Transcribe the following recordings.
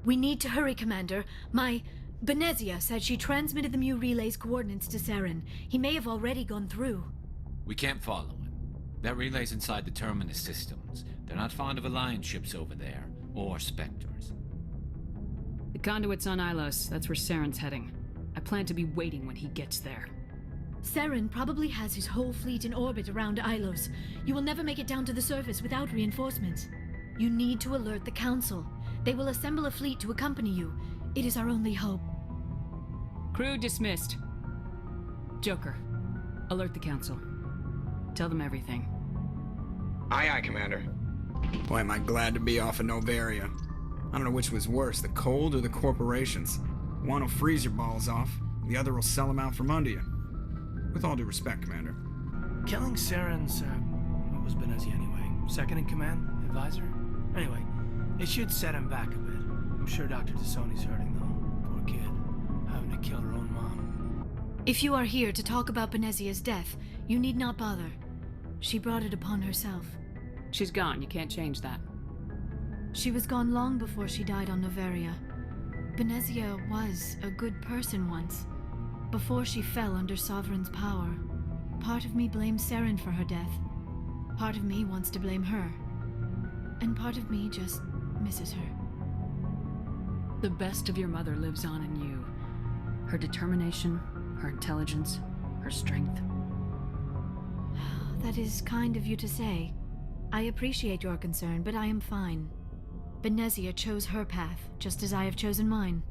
We need to hurry, Commander. Benezia said she transmitted the Mu relay's coordinates to Saren. He may have already gone through. We can't follow him. That relay's inside the Terminus systems. They're not fond of Alliance ships over there, or Spectres. The conduit's on Ilos. That's where Saren's heading. I plan to be waiting when he gets there. Saren probably has his whole fleet in orbit around Ilos. You will never make it down to the surface without reinforcements. You need to alert the Council. They will assemble a fleet to accompany you. It is our only hope. Crew dismissed. Joker, alert the Council. Tell them everything. Aye, aye, Commander. Boy, am I glad to be off of Novaria. I don't know which was worse, the cold or the corporations. One will freeze your balls off, the other will sell them out from under you. With all due respect, Commander. Killing Saren's, what was Benezia anyway? Second in command? Advisor? Anyway, it should set him back a bit. I'm sure Dr. Tassoni's hurting, though. Poor kid. Having to kill her own mom. If you are here to talk about Benezia's death, you need not bother. She brought it upon herself. She's gone. You can't change that. She was gone long before she died on Novaria. Benezia was a good person once, before she fell under Sovereign's power. Part of me blames Saren for her death. Part of me wants to blame her. And part of me just misses her. The best of your mother lives on in you. Her determination, her intelligence, her strength. That is kind of you to say. I appreciate your concern, but I am fine. Benezia chose her path, just as I have chosen mine.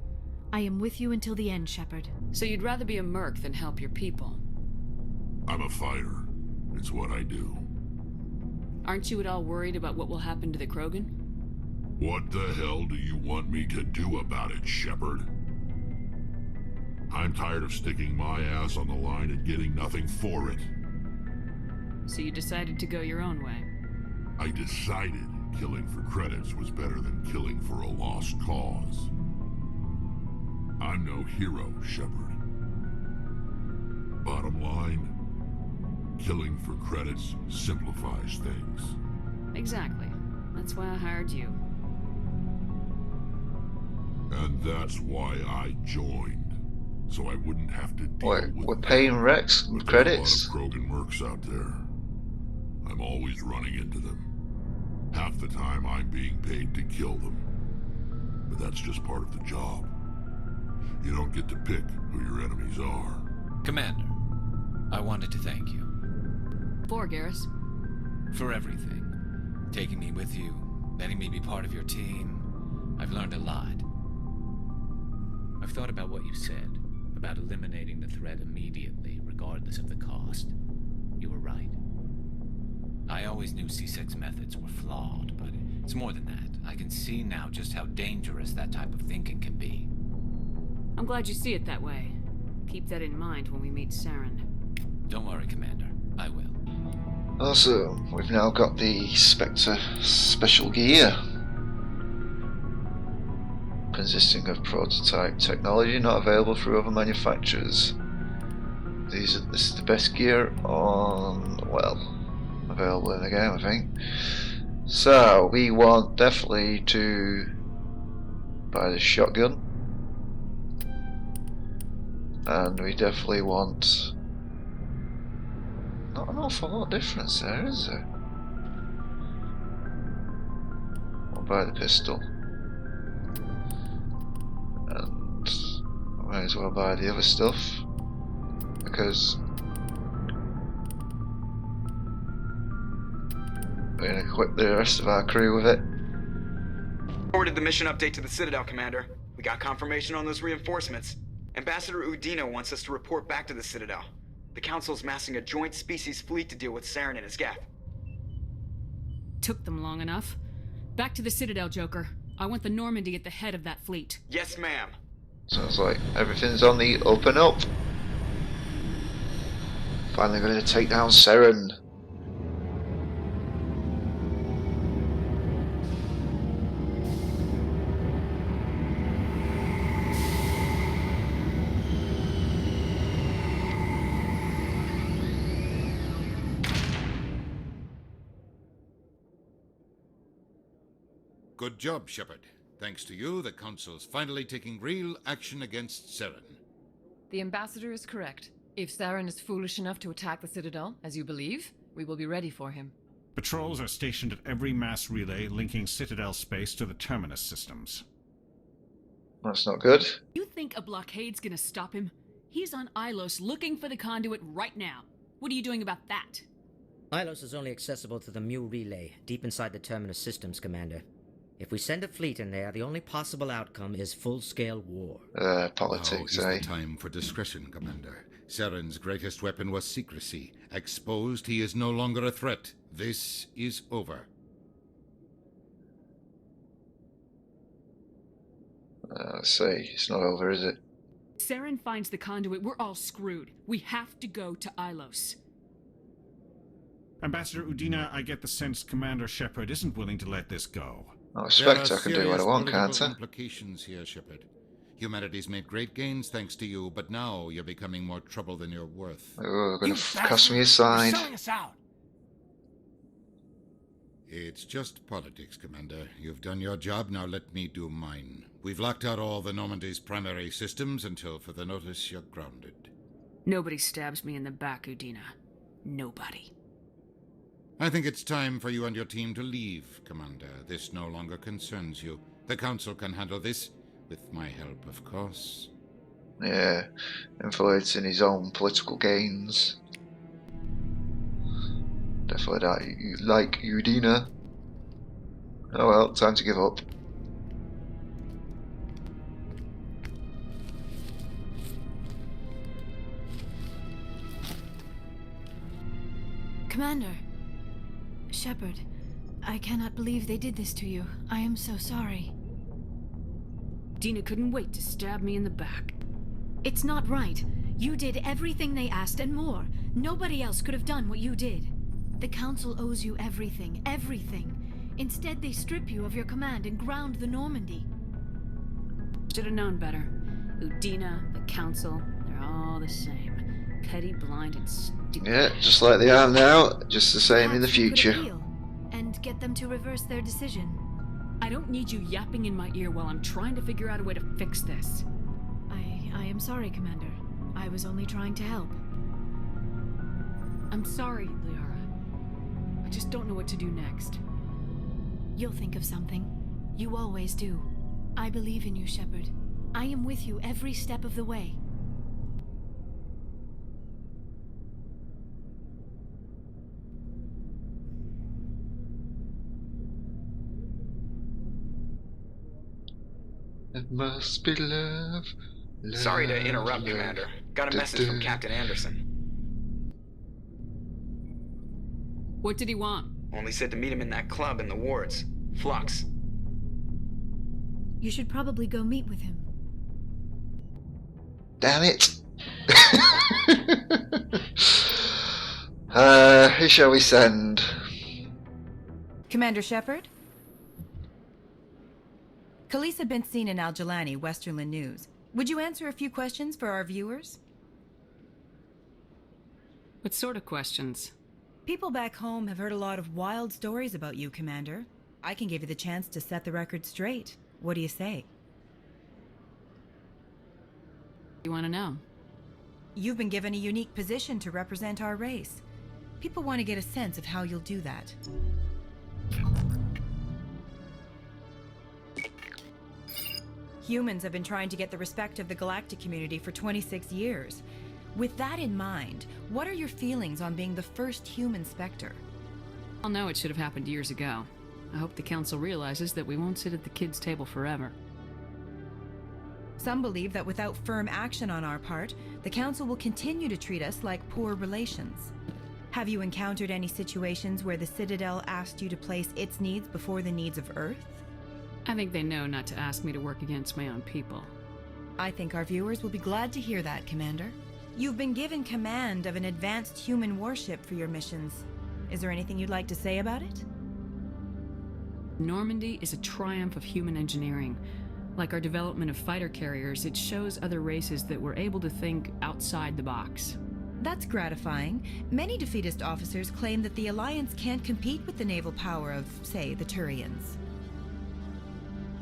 I am with you until the end, Shepard. So you'd rather be a merc than help your people? I'm a fighter. It's what I do. Aren't you at all worried about what will happen to the Krogan? What the hell do you want me to do about it, Shepard? I'm tired of sticking my ass on the line and getting nothing for it. So you decided to go your own way? I decided killing for credits was better than killing for a lost cause. I'm no hero, Shepard. Bottom line, killing for credits simplifies things. Exactly. That's why I hired you. And that's why I joined. So I wouldn't have to deal What, with we're paying Rex but credits? There's a lot of Krogan mercs out there. I'm always running into them. Half the time I'm being paid to kill them. But that's just part of the job. You don't get to pick who your enemies are. Commander, I wanted to thank you. For Garrus? For everything. Taking me with you, letting me be part of your team. I've learned a lot. I've thought about what you said, about eliminating the threat immediately, regardless of the cost. You were right. I always knew C6 methods were flawed, but it's more than that. I can see now just how dangerous that type of thinking can be. I'm glad you see it that way. Keep that in mind when we meet Saren. Don't worry, Commander. I will. Also, we've now got the Spectre special gear, consisting of prototype technology not available through other manufacturers. This is the best gear on, well, available in the game, I think. So we want definitely to buy the shotgun, and we definitely want not an awful lot of difference there, is there? We'll buy the pistol, and I might as well buy the other stuff because we're going to equip the rest of our crew with it. Forwarded the mission update to the Citadel, Commander. We got confirmation on those reinforcements. Ambassador Udina wants us to report back to the Citadel. The Council's massing a joint species fleet to deal with Saren and his gap. Took them long enough. Back to the Citadel, Joker. I want the Normandy at the head of that fleet. Yes, ma'am. Sounds like everything's on the up and up. Finally going to take down Saren. Good job, Shepard. Thanks to you, the Council's finally taking real action against Saren. The Ambassador is correct. If Saren is foolish enough to attack the Citadel, as you believe, we will be ready for him. Patrols are stationed at every mass relay linking Citadel space to the Terminus systems. That's not good. You think a blockade's gonna stop him? He's on Ilos looking for the conduit right now. What are you doing about that? Ilos is only accessible to the Mu relay, deep inside the Terminus systems, Commander. If we send a fleet in there, the only possible outcome is full-scale war. Politics, now is the time for discretion, Commander. Saren's greatest weapon was secrecy. Exposed, he is no longer a threat. This is over. Let's see. It's not over, is it? Saren finds the conduit, we're all screwed. We have to go to Ilos. Ambassador Udina, I get the sense Commander Shepard isn't willing to let this go. Oh, Spectre, I can do what I want, can't I? Implications here, Shepard. Humanity's made great gains thanks to you, but now you're becoming more trouble than you're worth. Oh, they're going to cast me aside. You're selling us out. It's just politics, Commander. You've done your job, now let me do mine. We've locked out all the Normandy's primary systems until further notice you're grounded. Nobody stabs me in the back, Udina. Nobody. I think it's time for you and your team to leave, Commander. This no longer concerns you. The Council can handle this, with my help, of course. Yeah, influencing his own political gains. Definitely that. Like Udina. Oh well, time to give up. Commander. Shepard, I cannot believe they did this to you. I am so sorry. Dina couldn't wait to stab me in the back. It's not right. You did everything they asked and more. Nobody else could have done what you did. The Council owes you everything, everything. Instead, they strip you of your command and ground the Normandy. Should have known better. Udina, the Council, they're all the same. Petty, blind, and stupid. Yeah, just like they are now, just the same in the future. And get them to reverse their decision. I don't need you yapping in my ear while I'm trying to figure out a way to fix this. I am sorry, Commander. I was only trying to help. I'm sorry, Liara. I just don't know what to do next. You'll think of something. You always do. I believe in you, Shepard. I am with you every step of the way. It must be love. Sorry to interrupt, Commander. Got a message from Captain Anderson. What did he want? Only said to meet him in that club in the wards. Flux. You should probably go meet with him. Damn it! Who shall we send? Commander Shepard? Khaleesa been seen in Al-Jalani, Westerland News. Would you answer a few questions for our viewers? What sort of questions? People back home have heard a lot of wild stories about you, Commander. I can give you the chance to set the record straight. What do you say? You want to know? You've been given a unique position to represent our race. People want to get a sense of how you'll do that. Humans have been trying to get the respect of the galactic community for 26 years. With that in mind, what are your feelings on being the first human Spectre? I'll know it should have happened years ago. I hope the Council realizes that we won't sit at the kids' table forever. Some believe that without firm action on our part, the Council will continue to treat us like poor relations. Have you encountered any situations where the Citadel asked you to place its needs before the needs of Earth? I think they know not to ask me to work against my own people. I think our viewers will be glad to hear that, Commander. You've been given command of an advanced human warship for your missions. Is there anything you'd like to say about it? Normandy is a triumph of human engineering. Like our development of fighter carriers, it shows other races that we're able to think outside the box. That's gratifying. Many defeatist officers claim that the Alliance can't compete with the naval power of, say, the Turians.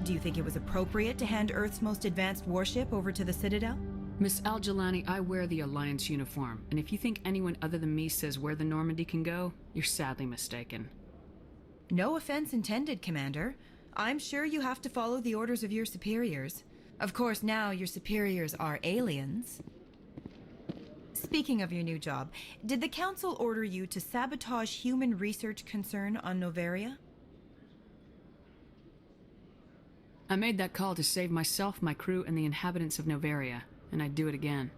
Do you think it was appropriate to hand Earth's most advanced warship over to the Citadel? Miss Al-Jalani, I wear the Alliance uniform, and if you think anyone other than me says where the Normandy can go, you're sadly mistaken. No offense intended, Commander. I'm sure you have to follow the orders of your superiors. Of course, now your superiors are aliens. Speaking of your new job, did the Council order you to sabotage human research concern on Noveria? I made that call to save myself, my crew, and the inhabitants of Noveria, and I'd do it again.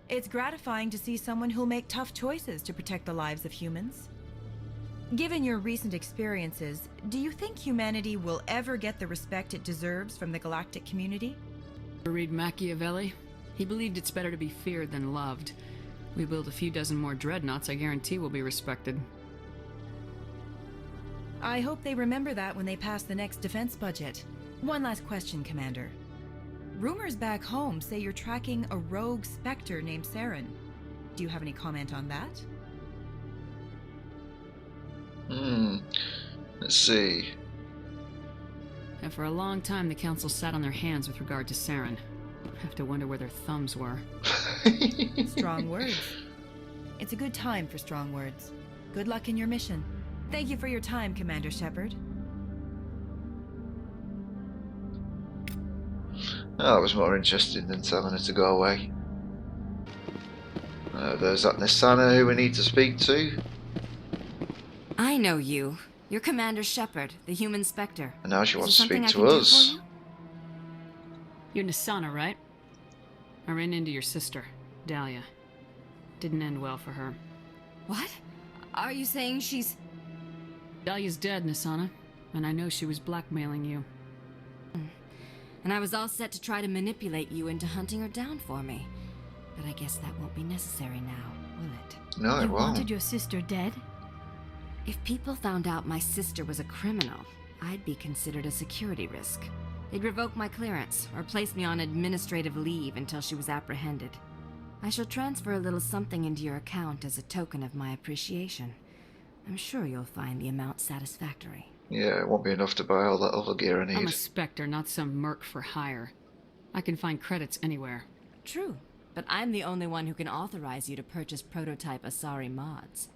It's gratifying to see someone who'll make tough choices to protect the lives of humans. Given your recent experiences, do you think humanity will ever get the respect it deserves from the galactic community? Read Machiavelli? He believed it's better to be feared than loved. We build a few dozen more dreadnoughts, I guarantee we'll be respected. I hope they remember that when they pass the next defense budget. One last question, Commander. Rumors back home say you're tracking a rogue Spectre named Saren. Do you have any comment on that? Let's see. And for a long time, the Council sat on their hands with regard to Saren. I have to wonder where their thumbs were. Strong words. It's a good time for strong words. Good luck in your mission. Thank you for your time, Commander Shepard. Oh, that was more interesting than telling her to go away. There's that Nisana who we need to speak to. I know you. You're Commander Shepard, the human Spectre. And now she wants to speak I to can do us. for you? You're Nisana, right? I ran into your sister, Dahlia. Didn't end well for her. What? Are you saying she's... Dahlia's dead, Nisana. And I know she was blackmailing you. And I was all set to try to manipulate you into hunting her down for me. But I guess that won't be necessary now, will it? No, it You won't. wanted your sister dead? If people found out my sister was a criminal, I'd be considered a security risk. They'd revoke my clearance, or place me on administrative leave until she was apprehended. I shall transfer a little something into your account as a token of my appreciation. I'm sure you'll find the amount satisfactory. Yeah, it won't be enough to buy all that other gear I need. I'm a Spectre, not some merc for hire. I can find credits anywhere. True, but I'm the only one who can authorize you to purchase prototype Asari mods.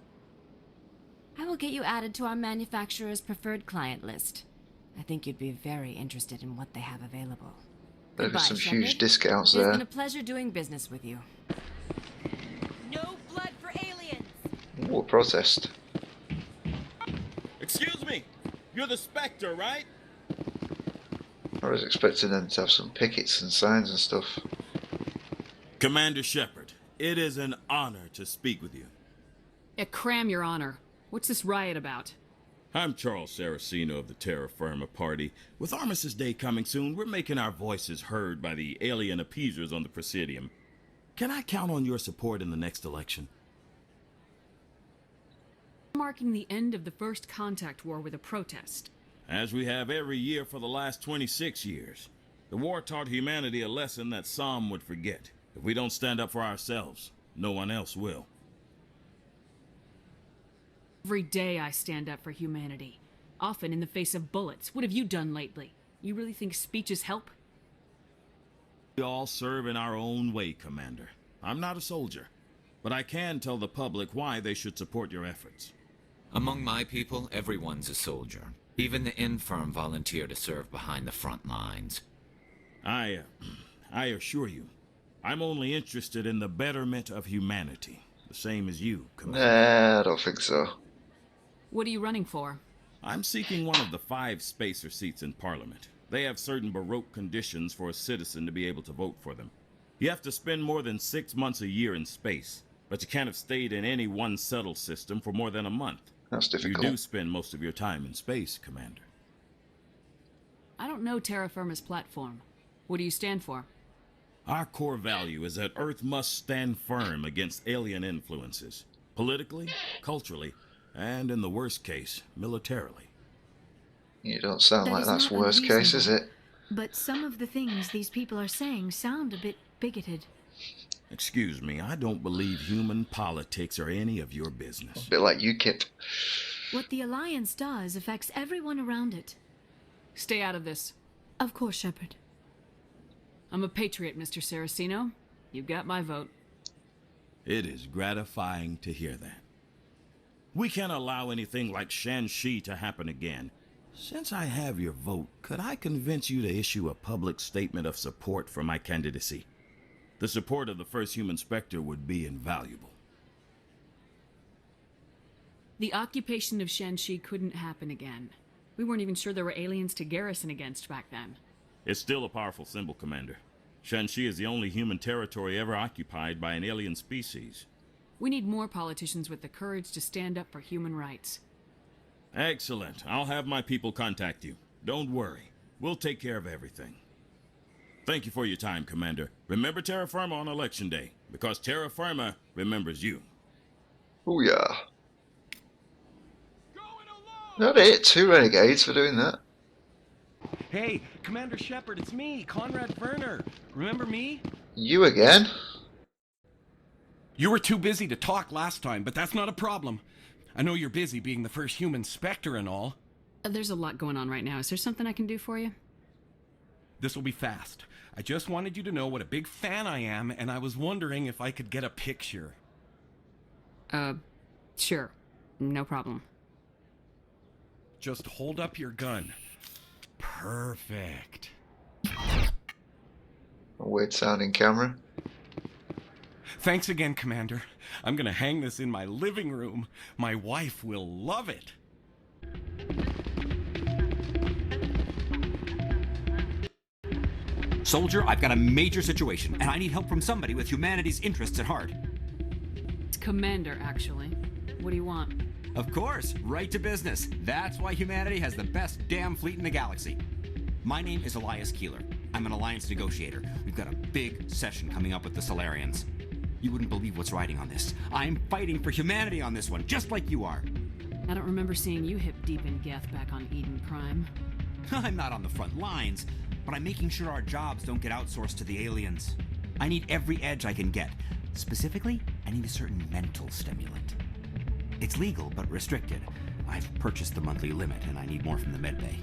I will get you added to our manufacturer's preferred client list. I think you'd be very interested in what they have available. There's Goodbye, some Shepard. huge discounts It's there. been a pleasure doing business with you. No blood for aliens! Ooh, a protest. Excuse me, you're the Spectre, right? I was expecting them to have some pickets and signs and stuff. Commander Shepard, it is an honor to speak with you. Yeah, cram, Your Honor. What's this riot about? I'm Charles Saraceno of the Terra Firma Party. With Armistice Day coming soon, we're making our voices heard by the alien appeasers on the Presidium. Can I count on your support in the next election? Marking the end of the First Contact War with a protest. As we have every year for the last 26 years. The war taught humanity a lesson that some would forget. If we don't stand up for ourselves, no one else will. Every day I stand up for humanity. Often in the face of bullets. What have you done lately? You really think speeches help? We all serve in our own way, Commander. I'm not a soldier, but I can tell the public why they should support your efforts. Among my people, everyone's a soldier. Even the infirm volunteer to serve behind the front lines. I assure you, I'm only interested in the betterment of humanity. The same as you, Commander. Nah, I don't think so. What are you running for? I'm seeking one of the 5 spacer seats in Parliament. They have certain Baroque conditions for a citizen to be able to vote for them. You have to spend more than 6 months a year in space, but you can't have stayed in any one settled system for more than a month. That's difficult. You do spend most of your time in space, Commander. I don't know Terra Firma's platform. What do you stand for? Our core value is that Earth must stand firm against alien influences, politically, culturally, and in the worst case, militarily. You don't sound That like is that's not worst case, is it? But some of the things these people are saying sound a bit bigoted. Excuse me, I don't believe human politics are any of your business. A bit like UKIP. What the Alliance does affects everyone around it. Stay out of this. Of course, Shepard. I'm a patriot, Mr. Saraceno. You got my vote. It is gratifying to hear that. We can't allow anything like Shan-Shi to happen again. Since I have your vote, could I convince you to issue a public statement of support for my candidacy? The support of the first human Spectre would be invaluable. The occupation of Shan-Shi couldn't happen again. We weren't even sure there were aliens to garrison against back then. It's still a powerful symbol, Commander. Shan-Shi is the only human territory ever occupied by an alien species. We need more politicians with the courage to stand up for human rights. Excellent. I'll have my people contact you. Don't worry. We'll take care of everything. Thank you for your time, Commander. Remember Terra Firma on Election Day, because Terra Firma remembers you. Oh yeah. Not it, 2 renegades for doing that. Hey, Commander Shepard, it's me, Conrad Werner. Remember me? You again? You were too busy to talk last time, but that's not a problem. I know you're busy being the first human Spectre and all. There's a lot going on right now. Is there something I can do for you? This will be fast. I just wanted you to know what a big fan I am, and I was wondering if I could get a picture. Sure. No problem. Just hold up your gun. Perfect. A weird sounding camera. Thanks again, Commander. I'm gonna hang this in my living room. My wife will love it. Soldier, I've got a major situation, and I need help from somebody with humanity's interests at heart. It's Commander, actually. What do you want? Of course, right to business. That's why humanity has the best damn fleet in the galaxy. My name is Elias Keeler. I'm an alliance negotiator. We've got a big session coming up with the Solarians. You wouldn't believe what's riding on this. I'm fighting for humanity on this one, just like you are. I don't remember seeing you hip deep in Geth back on Eden Prime. I'm not on the front lines, but I'm making sure our jobs don't get outsourced to the aliens. I need every edge I can get. Specifically, I need a certain mental stimulant. It's legal, but restricted. I've purchased the monthly limit, and I need more from the medbay.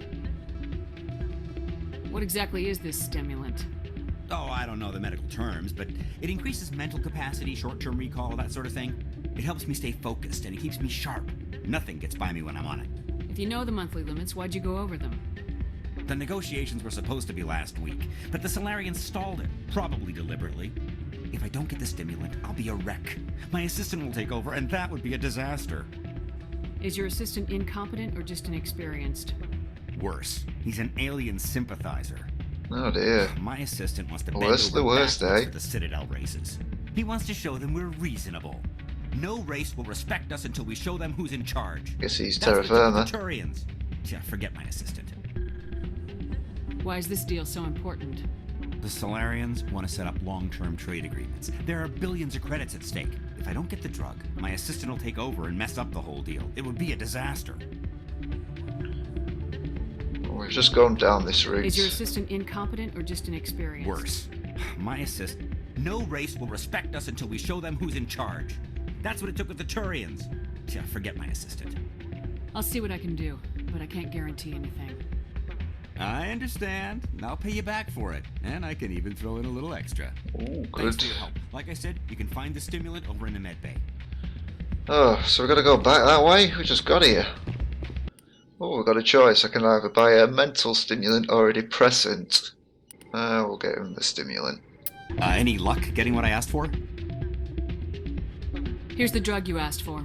What exactly is this stimulant? Oh, I don't know the medical terms, but it increases mental capacity, short-term recall, that sort of thing. It helps me stay focused, and it keeps me sharp. Nothing gets by me when I'm on it. If you know the monthly limits, why'd you go over them? The negotiations were supposed to be last week, but the Solarians stalled it, probably deliberately. If I don't get the stimulant, I'll be a wreck. My assistant will take over, and that would be a disaster. Is your assistant incompetent or just inexperienced? Worse. He's an alien sympathizer. Oh dear. My assistant wants to bend Worst the over worst, backwards eh? for the Citadel races. He wants to show them we're reasonable. No race will respect us until we show them who's in charge. Guess he's That's Terra what it took Firma. with the Turians. Yeah, forget my assistant. Why is this deal so important? The Solarians want to set up long-term trade agreements. There are billions of credits at stake. If I don't get the drug, my assistant will take over and mess up the whole deal. It would be a disaster. We've just gone down this route. Is your assistant incompetent or just inexperienced? Worse. My assistant. No race will respect us until we show them who's in charge. That's what it took with the Turians. Yeah, forget my assistant. I'll see what I can do, but I can't guarantee anything. I understand. I'll pay you back for it. And I can even throw in a little extra. Oh, Thanks good. for your help. Like I said, you can find the stimulant over in the medbay. Oh, so we've got to go back that way? We just got here. Oh, we've got a choice. I can either buy a mental stimulant or a depressant. We'll get him the stimulant. Any luck getting what I asked for? Here's the drug you asked for.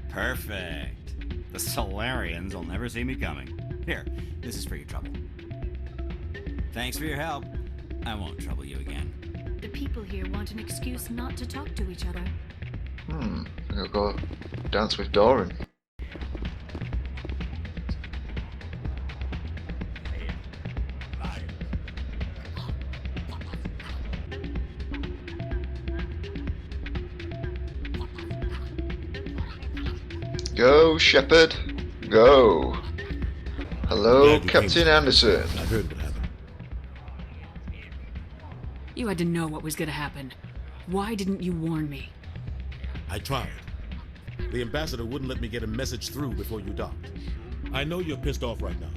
Perfect. The Solarians will never see me coming. Here, this is for your trouble. Thanks for your help. I won't trouble you again. The people here want an excuse not to talk to each other. I'll go dance with Doran. Go, Shepard. Go. Hello, Captain Anderson. I heard what happened. You had to know what was going to happen. Why didn't you warn me? I tried. The ambassador wouldn't let me get a message through before you docked. I know you're pissed off right now,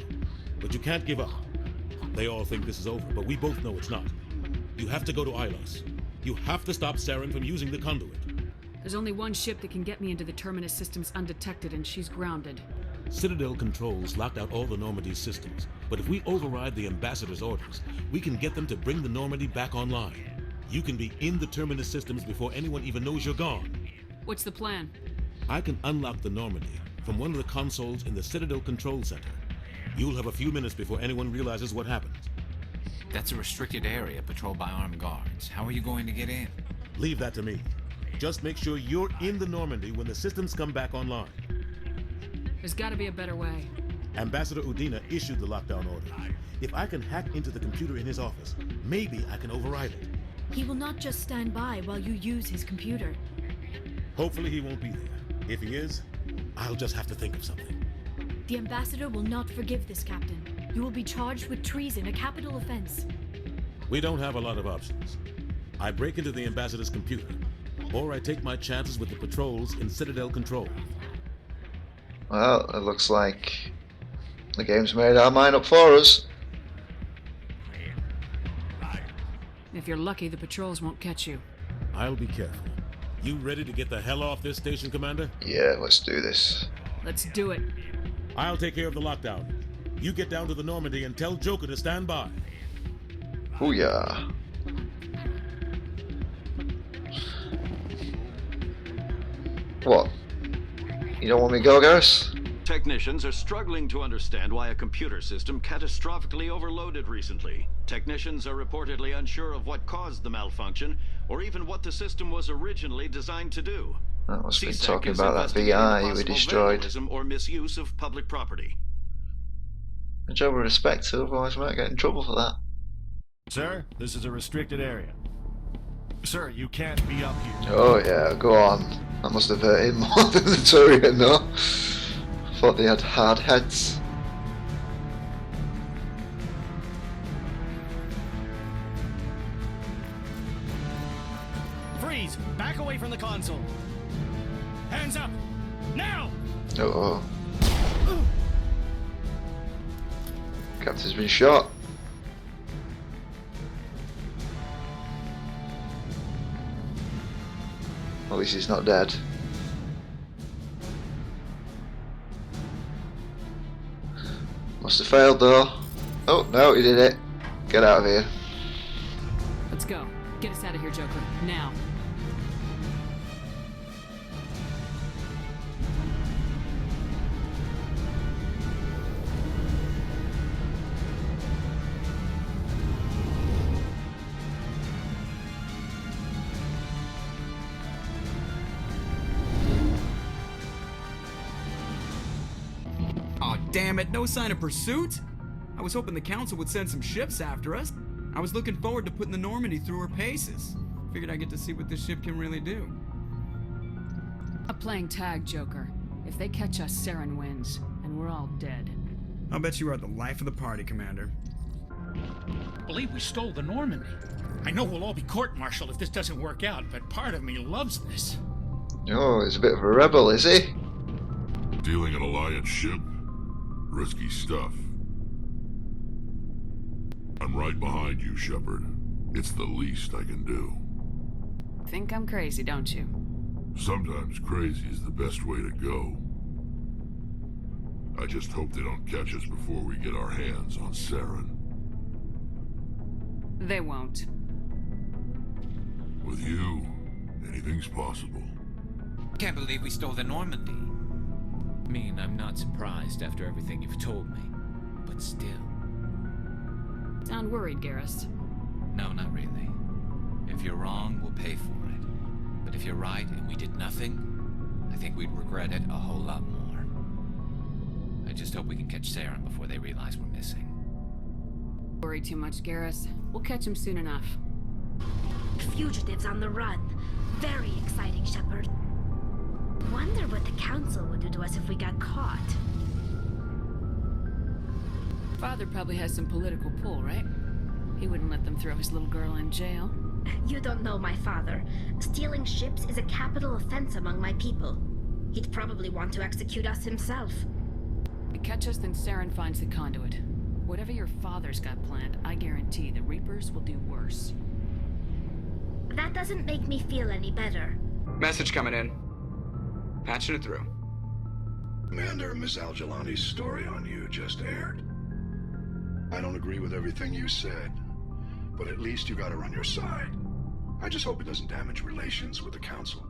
but you can't give up. They all think this is over, but we both know it's not. You have to go to Ilos. You have to stop Saren from using the conduit. There's only one ship that can get me into the Terminus systems undetected, and she's grounded. Citadel controls locked out all the Normandy systems, but if we override the Ambassador's orders, we can get them to bring the Normandy back online. You can be in the Terminus systems before anyone even knows you're gone. What's the plan? I can unlock the Normandy from one of the consoles in the Citadel Control Center. You'll have a few minutes before anyone realizes what happened. That's a restricted area patrolled by armed guards. How are you going to get in? Leave that to me. Just make sure you're in the Normandy when the systems come back online. There's gotta be a better way. Ambassador Udina issued the lockdown order. If I can hack into the computer in his office, maybe I can override it. He will not just stand by while you use his computer. Hopefully he won't be there. If he is, I'll just have to think of something. The Ambassador will not forgive this, Captain. You will be charged with treason, a capital offense. We don't have a lot of options. I break into the Ambassador's computer, or I take my chances with the patrols in Citadel Control. Well, it looks like the game's made our mind up for us. If you're lucky, the patrols won't catch you. I'll be careful. You ready to get the hell off this station, Commander? Yeah, let's do this. Let's do it. I'll take care of the lockdown. You get down to the Normandy and tell Joker to stand by. Booyah. What? You don't want me to go, Garrus? Technicians are struggling to understand why a computer system catastrophically overloaded recently. Technicians are reportedly unsure of what caused the malfunction, or even what the system was originally designed to do. That must have been CSEC talking is about that investigating VI we possible destroyed. vandalism or misuse of public property. A job with respect to, otherwise we might get in trouble for that. Sir, this is a restricted area. Sir, you can't be up here. Oh yeah, go on. That must have hurt him more than the Turian, though. Thought they had hard heads. Freeze! Back away from the console. Hands up! Now! Uh-oh. Captain's been shot. At least he's not dead. Must have failed though. Oh no, he did it. Get out of here. Let's go. Get us out of here, Joker. Now. Aw, damn it, no sign of pursuit? I was hoping the Council would send some ships after us. I was looking forward to putting the Normandy through her paces. Figured I'd get to see what this ship can really do. I'm playing tag, Joker. If they catch us, Saren wins, and we're all dead. I'll bet you are the life of the party, Commander. I believe we stole the Normandy. I know we'll all be court-martialed if this doesn't work out, but part of me loves this. Oh, he's a bit of a rebel, is he? Dealing an Alliance ship? Risky stuff. I'm right behind you, Shepard. It's the least I can do. Think I'm crazy, don't you? Sometimes crazy is the best way to go. I just hope they don't catch us before we get our hands on Saren. They won't. With you, anything's possible. Can't believe we stole the Normandy. I mean, I'm not surprised after everything you've told me, but still. Sound worried, Garrus. No, not really. If you're wrong, we'll pay for it. But if you're right and we did nothing, I think we'd regret it a whole lot more. I just hope we can catch Saren before they realize we're missing. Worry too much, Garrus. We'll catch him soon enough. Fugitives on the run. Very exciting, Shepard. Wonder what the Council would do to us if we got caught. Father probably has some political pull, right? He wouldn't let them throw his little girl in jail. You don't know my father. Stealing ships is a capital offense among my people. He'd probably want to execute us himself. If they catch us, then Saren finds the conduit. Whatever your father's got planned, I guarantee the Reapers will do worse. That doesn't make me feel any better. Message coming in. Patching it through. Commander, Ms. Al-Jalani's story on you just aired. I don't agree with everything you said, but at least you got her on your side. I just hope it doesn't damage relations with the Council.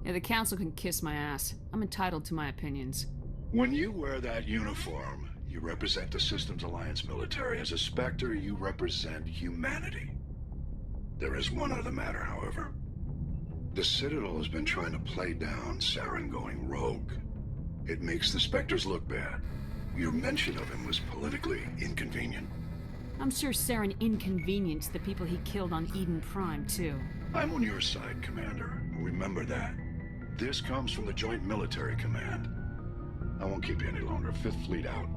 Yeah, the Council can kiss my ass. I'm entitled to my opinions. When you wear that uniform, you represent the Systems Alliance military. As a Spectre, you represent humanity. There is one other matter, however. The Citadel has been trying to play down Saren going rogue. It makes the Spectres look bad. Your mention of him was politically inconvenient. I'm sure Saren inconvenienced the people he killed on Eden Prime, too. I'm on your side, Commander. Remember that. This comes from the Joint Military Command. I won't keep you any longer. Fifth Fleet out.